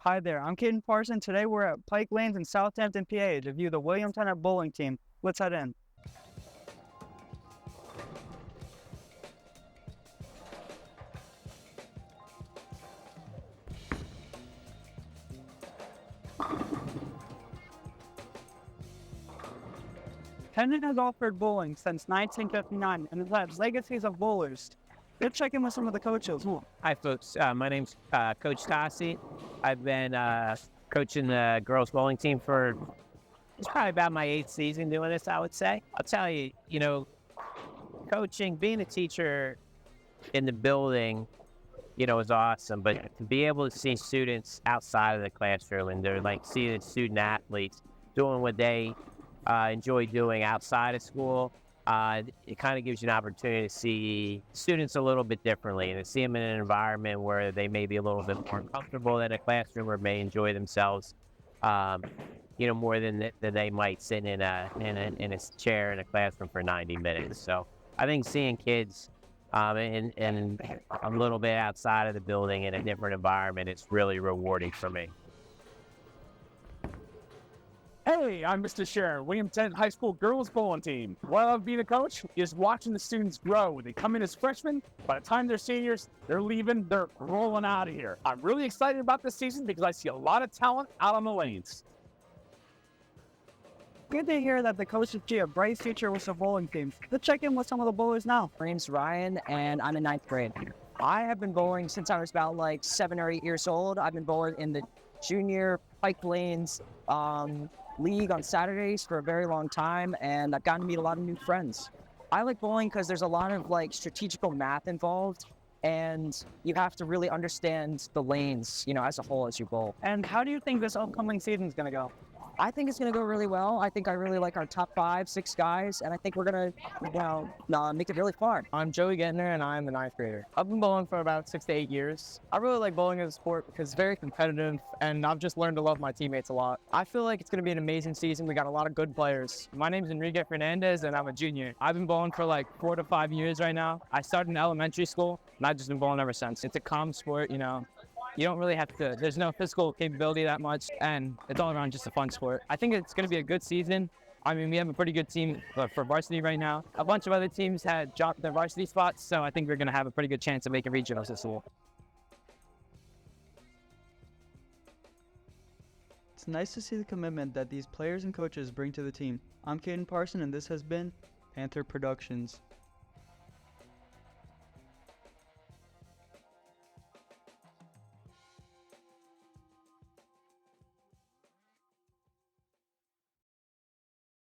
Hi there, I'm Caden Parson. Today we're at Pike Lanes in Southampton, PA to view the William Tanner bowling team. Let's head in. Hendon has offered bowling since 1959 and has had legacies of bowlers. Let's check in with some of the coaches. Hi, folks. My name's Coach Tassi. I've been coaching the girls bowling team for it's probably about my 8th season doing this, I would say. I'll tell you, coaching, being a teacher in the building, is awesome. But to be able to see students outside of the classroom and they're like seeing student athletes doing what they enjoy doing outside of school, it kind of gives you an opportunity to see students a little bit differently and to see them in an environment where they may be a little bit more comfortable in a classroom or may enjoy themselves, more than they might sit in a chair in a classroom for 90 minutes. So I think seeing kids in a little bit outside of the building in a different environment, it's really rewarding for me. Hey, I'm Mr. Sharon, William Tennant High School girls bowling team. What I love being a coach is watching the students grow. They come in as freshmen, by the time they're seniors, they're leaving, they're rolling out of here. I'm really excited about this season because I see a lot of talent out on the lanes. Good to hear that the coaches see a bright future with the bowling team. Let's check in with some of the bowlers now. My name's Ryan, and I'm in 9th grade. I have been bowling since I was about 7 or 8 years old. I've been bowling in the junior Pike Lanes league on Saturdays for a very long time, and I've gotten to meet a lot of new friends. I like bowling because there's a lot of strategical math involved, and you have to really understand the lanes, as a whole as you bowl. And how do you think this upcoming season is going to go? I think it's going to go really well. I think I really like our top 5, 6 guys, and I think we're going to make it really fun. I'm Joey Gettner, and I'm the 9th grader. I've been bowling for about 6 to 8 years. I really like bowling as a sport because it's very competitive, and I've just learned to love my teammates a lot. I feel like it's going to be an amazing season. We got a lot of good players. My name's Enrique Fernandez, and I'm a junior. I've been bowling for 4 to 5 years right now. I started in elementary school, and I've just been bowling ever since. It's a calm sport, You don't really have to, there's no physical capability that much, and it's all around just a fun sport. I think it's going to be a good season. I mean, we have a pretty good team for varsity right now. A bunch of other teams had dropped their varsity spots, so I think we're going to have a pretty good chance of making regionals this year. It's nice to see the commitment that these players and coaches bring to the team. I'm Caden Parson, and this has been Panther Productions.